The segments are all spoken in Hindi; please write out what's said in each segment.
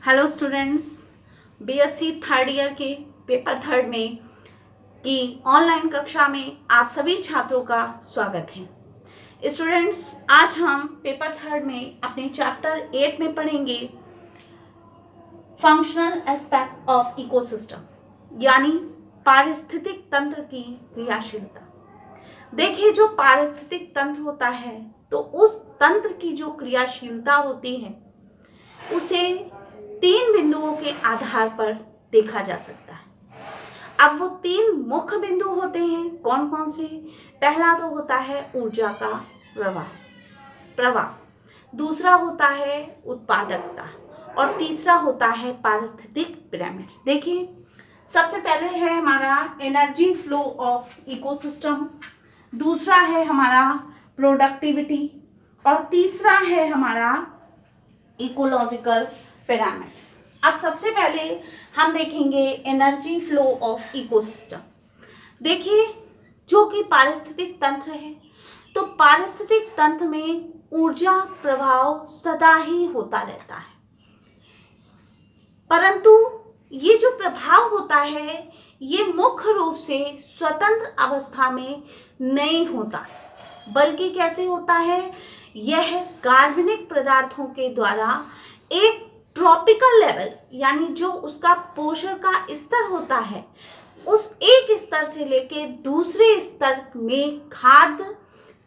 Hello students, BSc third year के पेपर थर्ड में की ऑनलाइन कक्षा में आप सभी छात्रों का स्वागत है। स्टूडेंट्स, आज हम पेपर थर्ड में अपने चैप्टर 8 में पढ़ेंगे फंक्शनल एस्पेक्ट ऑफ इकोसिस्टम, यानी पारिस्थितिक तंत्र की क्रियाशीलता। देखिए, जो पारिस्थितिक तंत्र होता है तो उस तंत्र की जो क्रियाशीलता होती है उसे 3 बिंदुओं के आधार पर देखा जा सकता है। अब वो 3 मुख्य बिंदु होते हैं, कौन कौन से? पहला तो होता है ऊर्जा का प्रवाह, दूसरा होता है उत्पादकता और तीसरा होता है पारिस्थितिक पिरामिड्स। देखिए, सबसे पहले है हमारा एनर्जी फ्लो ऑफ इकोसिस्टम, दूसरा है हमारा प्रोडक्टिविटी और तीसरा है हमारा इकोलॉजिकल पिरामिड्स। अब सबसे पहले हम देखेंगे एनर्जी फ्लो ऑफ इकोसिस्टम। देखिए, जो कि पारिस्थितिक तंत्र है, तो पारिस्थितिक तंत्र में ऊर्जा प्रभाव सदा ही होता रहता है, परंतु ये जो प्रभाव होता है ये मुख्य रूप से स्वतंत्र अवस्था में नहीं होता, बल्कि कैसे होता है? यह कार्बनिक पदार्थों के द्वारा एक ट्रॉपिकल लेवल, यानी जो उसका पोषण का स्तर होता है, उस एक स्तर से लेके दूसरे स्तर में खाद्य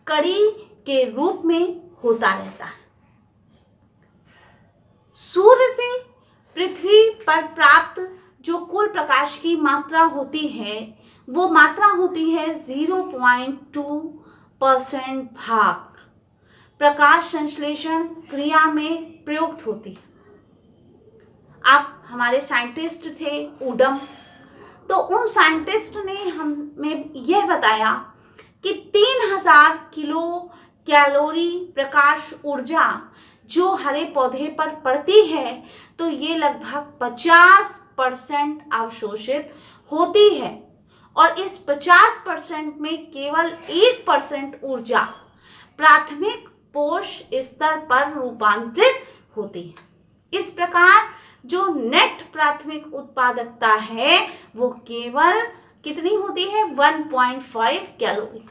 कड़ी के रूप में होता रहता है। सूर्य से पृथ्वी पर प्राप्त जो कुल प्रकाश की मात्रा होती है वो मात्रा होती है 0.2% भाग प्रकाश संश्लेषण क्रिया में प्रयुक्त होती है। अब हमारे साइंटिस्ट थे उडम, तो उन साइंटिस्ट ने हमें यह बताया कि 3000 किलो कैलोरी प्रकाश ऊर्जा जो हरे पौधे पर पड़ती है तो ये लगभग 50% अवशोषित होती है और इस 50% में केवल 1% ऊर्जा प्राथमिक पोष स्तर पर रूपांतरित होती है। इस प्रकार जो नेट प्राथमिक उत्पादकता है वो केवल कितनी होती है? 1.5 कैलोरी।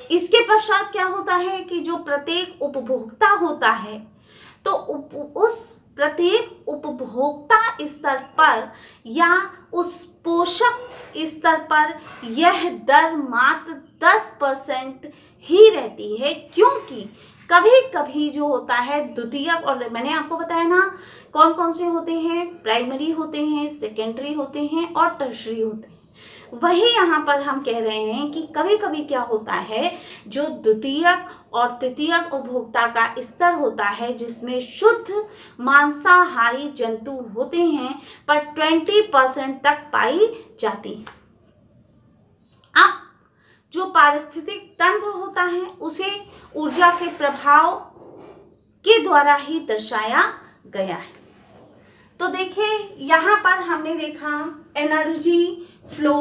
इसके पश्चात क्या होता है कि जो प्रत्येक उपभोक्ता होता है तो उस प्रत्येक उपभोक्ता स्तर पर या उस पोषक स्तर पर यह दर मात्र 10% ही रहती है, क्योंकि कभी कभी जो होता है द्वितीयक, और मैंने आपको बताया ना कौन कौन से होते हैं, प्राइमरी होते हैं, सेकेंडरी होते हैं और टर्शरी होते हैं। वही यहाँ पर हम कह रहे हैं कि कभी कभी क्या होता है, जो द्वितीयक और तृतीयक उपभोक्ता का स्तर होता है जिसमें शुद्ध मांसाहारी जंतु होते हैं पर 20% तक पाई जाती है। अब जो पारिस्थितिक तंत्र होता है उसे ऊर्जा के प्रभाव के द्वारा ही दर्शाया गया है। तो देखिए, यहाँ पर हमने देखा एनर्जी फ्लो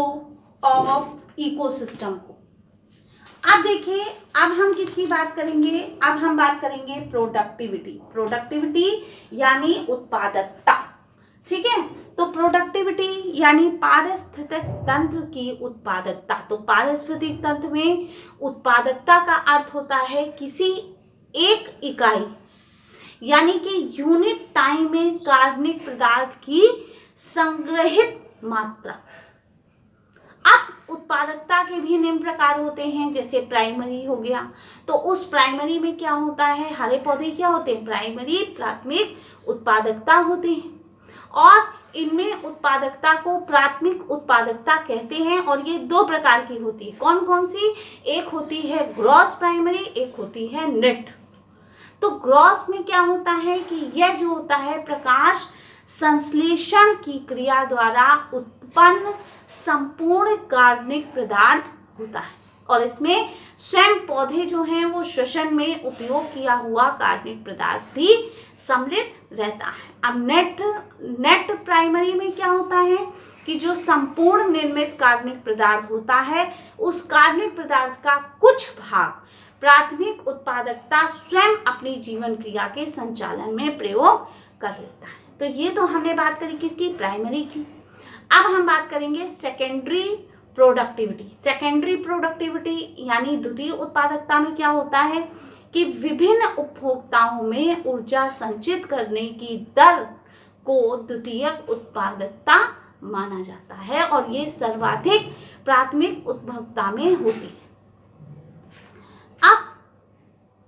ऑफ इकोसिस्टम को। अब देखिए, अब हम किसकी बात करेंगे? अब हम बात करेंगे प्रोडक्टिविटी यानी उत्पादकता। ठीक है, तो प्रोडक्टिविटी यानी पारिस्थितिक तंत्र की उत्पादकता। तो पारिस्थितिक तंत्र में उत्पादकता का अर्थ होता है किसी एक इकाई यानी कि यूनिट टाइम में कार्बनिक पदार्थ की संग्रहित मात्रा। अब उत्पादकता के भी निम्न प्रकार होते हैं, जैसे प्राइमरी हो गया, तो उस प्राइमरी में क्या होता है? हरे पौधे क्या होते हैं? प्राइमरी प्राथमिक उत्पादकता होती है और इनमें उत्पादकता को प्राथमिक उत्पादकता कहते हैं और ये 2 प्रकार की होती है। कौन कौन सी? एक होती है ग्रॉस प्राइमरी, एक होती है नेट। तो ग्रॉस में क्या होता है कि यह जो होता है प्रकाश संश्लेषण की क्रिया द्वारा उत्पन्न संपूर्ण कार्बनिक पदार्थ होता है और इसमें स्वयं पौधे जो हैं वो श्वसन में उपयोग किया हुआ कार्बनिक पदार्थ भी सम्मिलित रहता है। अब नेट प्राइमरी में क्या होता है कि जो संपूर्ण निर्मित कार्बनिक पदार्थ होता है उस कार्बनिक पदार्थ का कुछ भाग प्राथमिक उत्पादकता स्वयं अपनी जीवन क्रिया के संचालन में प्रयोग कर लेता है। तो ये तो हमने बात करी किसकी, प्राइमरी की। अब हम बात करेंगे सेकेंडरी प्रोडक्टिविटी। सेकेंडरी प्रोडक्टिविटी यानी द्वितीय उत्पादकता में क्या होता है कि विभिन्न उपभोक्ताओं में ऊर्जा संचित करने की दर को द्वितीयक उत्पादकता माना जाता है और ये सर्वाधिक प्राथमिक उपभोक्ता में होती है। अब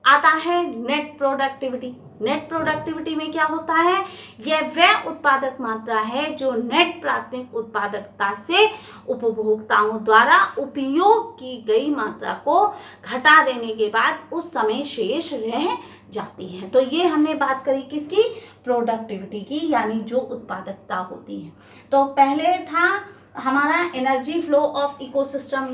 आता है नेट प्रोडक्टिविटी। नेट प्रोडक्टिविटी में क्या होता है, यह वह उत्पादक मात्रा है जो नेट प्राथमिक उत्पादकता से उपभोक्ताओं द्वारा उपयोग की गई मात्रा को घटा देने के बाद उस समय शेष रह जाती है। तो ये हमने बात करी किसकी, प्रोडक्टिविटी की, यानी जो उत्पादकता होती है। तो पहले था हमारा एनर्जी फ्लो ऑफ इकोसिस्टम,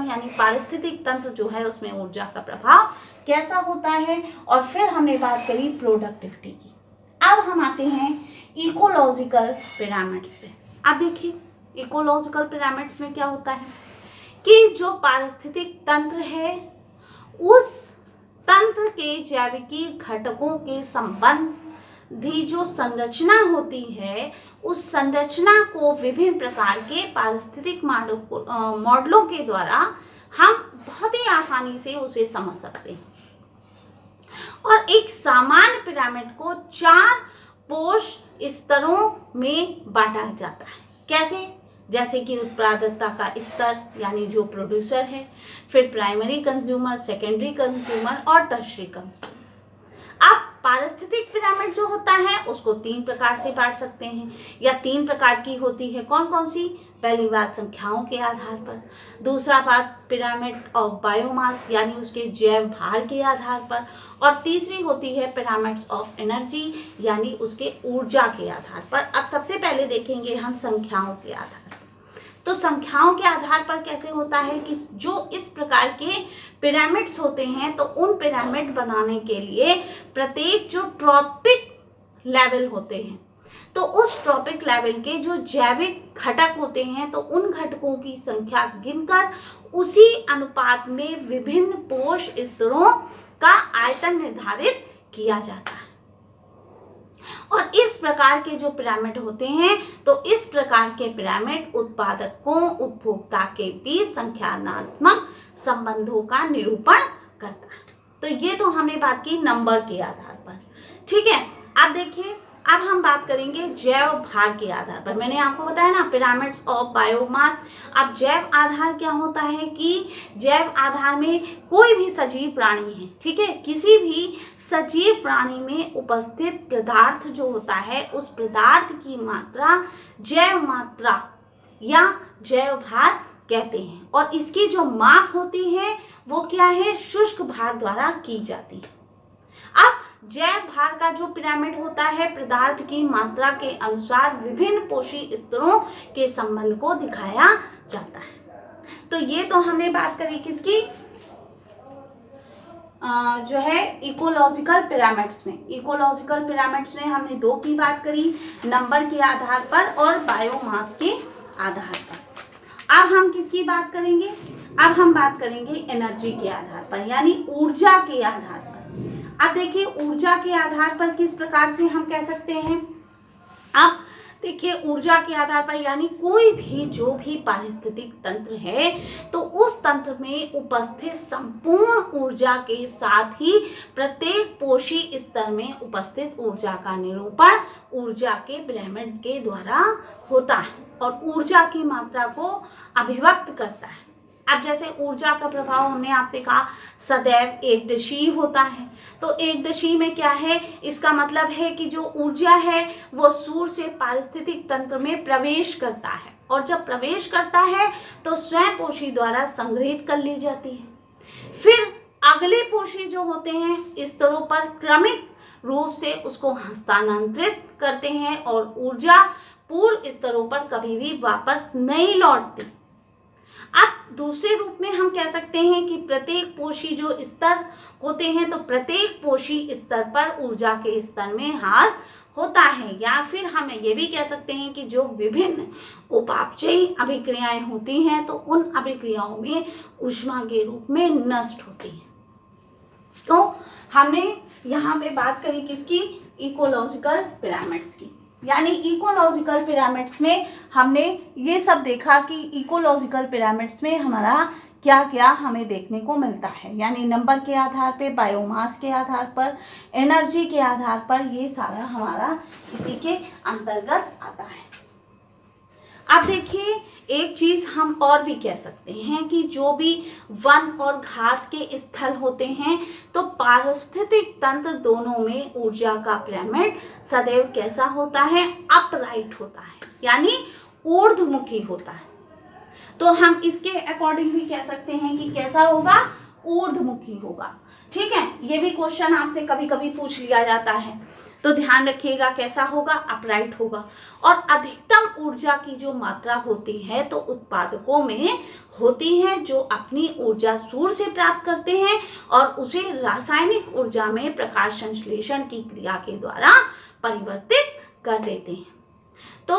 यानी पारिस्थितिक तंत्र जो है उसमें ऊर्जा का प्रभाव कैसा होता है, और फिर हमने बात करी प्रोडक्टिविटी की। अब हम आते हैं इकोलॉजिकल पिरामिड्स पे। अब देखिए इकोलॉजिकल पिरामिड्स में क्या होता है कि जो पारिस्थितिक तंत्र है उस तंत्र के जैविकी घटकों के संबंधी जो संरचना होती है उस संरचना को विभिन्न प्रकार के पारिस्थितिक मॉडलों के द्वारा हम बहुत ही आसानी से उसे समझ सकते हैं। और एक सामान्य पिरामिड को 4 पोष स्तरों में बांटा जाता है। कैसे, जैसे कि उत्पादकता का स्तर यानी जो प्रोड्यूसर है, फिर प्राइमरी कंज्यूमर, सेकेंडरी कंज्यूमर और टर्शरी कंज्यूमर। अब पारिस्थितिक पिरामिड जो होता है उसको 3 प्रकार से बांट सकते हैं, या 3 प्रकार की होती है। कौन कौन सी, पहली बात संख्याओं के आधार पर, दूसरा बात पिरामिड ऑफ बायोमास यानी उसके जैव भार के आधार पर, और तीसरी होती है पिरामिड्स ऑफ एनर्जी यानी उसके ऊर्जा के आधार पर। अब सबसे पहले देखेंगे हम संख्याओं के आधार पर। तो संख्याओं के आधार पर कैसे होता है कि जो इस प्रकार के पिरामिड्स होते हैं तो उन पिरामिड बनाने के लिए प्रत्येक जो ट्रॉपिक लेवल होते हैं तो उस ट्रॉपिक लेवल के जो जैविक घटक होते हैं तो उन घटकों की संख्या गिनकर उसी अनुपात में विभिन्न पोष स्तरों का आयतन निर्धारित किया जाता है। और इस प्रकार के जो पिरामिड होते हैं तो इस प्रकार के पिरामिड उत्पादकों उपभोक्ता के बीच संख्यात्मक संबंधों का निरूपण करता है। तो ये तो हमने बात की नंबर के आधार पर, ठीक है। अब देखिए अब हम बात करेंगे जैव भार के आधार पर। मैंने आपको बताया ना पिरामिड्स ऑफ बायोमास। अब जैव आधार क्या होता है कि जैव आधार में कोई भी सजीव प्राणी है, ठीक है, किसी भी सजीव प्राणी में उपस्थित पदार्थ जो होता है उस पदार्थ की मात्रा जैव मात्रा या जैव भार कहते हैं। और इसकी जो माप होती है वो क्या है, शुष्क भार द्वारा की जाती है। अब जैव भार का जो पिरामिड होता है पदार्थ की मात्रा के अनुसार विभिन्न पोषी स्तरों के संबंध को दिखाया जाता है। तो ये तो हमने बात करी किसकी, जो है इकोलॉजिकल पिरामिड्स में। इकोलॉजिकल पिरामिड्स में हमने 2 की बात करी, नंबर के आधार पर और बायोमास के आधार पर। अब हम किसकी बात करेंगे, अब हम बात करेंगे एनर्जी के आधार पर यानी ऊर्जा के आधार पर। अब देखिए ऊर्जा के आधार पर किस प्रकार से हम कह सकते हैं। अब देखिए ऊर्जा के आधार पर यानी कोई भी जो भी पारिस्थितिक तंत्र है तो उस तंत्र में उपस्थित संपूर्ण ऊर्जा के साथ ही प्रत्येक पोषी स्तर में उपस्थित ऊर्जा का निरूपण ऊर्जा के पिरामिड के द्वारा होता है और ऊर्जा की मात्रा को अभिव्यक्त करता है। अब जैसे ऊर्जा का प्रभाव हमने आपसे कहा सदैव एकदिशीय होता है, तो एकदिशीय में क्या है, इसका मतलब है कि जो ऊर्जा है वो सूर्य से पारिस्थितिक तंत्र में प्रवेश करता है और जब प्रवेश करता है तो स्वयं पोषी द्वारा संग्रहित कर ली जाती है। फिर अगले पोषी जो होते हैं स्तरों पर क्रमिक रूप से उसको हस्तांतरित करते हैं और ऊर्जा पूर्व स्तरों पर कभी भी वापस नहीं लौटती। अब दूसरे रूप में हम कह सकते हैं कि प्रत्येक पोषी जो स्तर होते हैं, तो प्रत्येक पोषी स्तर पर ऊर्जा के स्तर में ह्रास होता है, या फिर हम ये भी कह सकते हैं कि जो विभिन्न उपापचयी अभिक्रियाएं होती हैं तो उन अभिक्रियाओं में ऊष्मा के रूप में नष्ट होती है। तो हमने यहाँ पे बात करी किसकी, इकोलॉजिकल पिरामिड्स की। यानी इकोलॉजिकल पिरामिड्स में हमने ये सब देखा कि इकोलॉजिकल पिरामिड्स में हमारा क्या क्या हमें देखने को मिलता है, यानी नंबर के आधार पे, बायोमास के आधार पर, एनर्जी के आधार पर, ये सारा हमारा इसी के अंतर्गत आता है। अब देखिए एक चीज हम और भी कह सकते हैं कि जो भी वन और घास के स्थल होते हैं तो पारिस्थितिक तंत्र दोनों में ऊर्जा का पिरामिड सदैव कैसा होता है, अपराइट होता है, यानी ऊर्ध्वमुखी होता है। तो हम इसके अकॉर्डिंग भी कह सकते हैं कि कैसा होगा, ऊर्ध्वमुखी होगा। ठीक है, ये भी क्वेश्चन आपसे कभी कभी पूछ लिया जाता है, तो ध्यान रखिएगा कैसा होगा, अपराइट होगा। और अधिकतम ऊर्जा की जो मात्रा होती है तो उत्पादकों में होती है, जो अपनी ऊर्जा सूर्य से प्राप्त करते हैं और उसे रासायनिक ऊर्जा में प्रकाश संश्लेषण की क्रिया के द्वारा परिवर्तित कर देते हैं। तो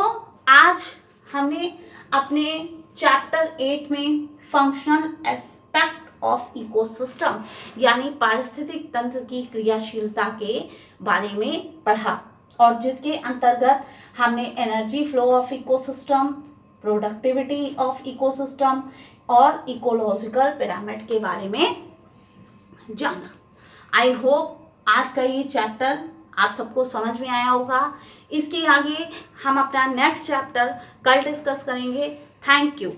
आज हमने अपने चैप्टर 8 में फंक्शनल एस्पेक्ट ऑफ इकोसिस्टम यानी पारिस्थितिक तंत्र की क्रियाशीलता के बारे में पढ़ा, और जिसके अंतर्गत हमने energy flow of ecosystem, productivity of ecosystem और इकोलॉजिकल पिरामिड के बारे में जाना। आई होप आज का ये चैप्टर आप सबको समझ में आया होगा। इसके आगे हम अपना नेक्स्ट चैप्टर कल डिस्कस करेंगे। Thank you.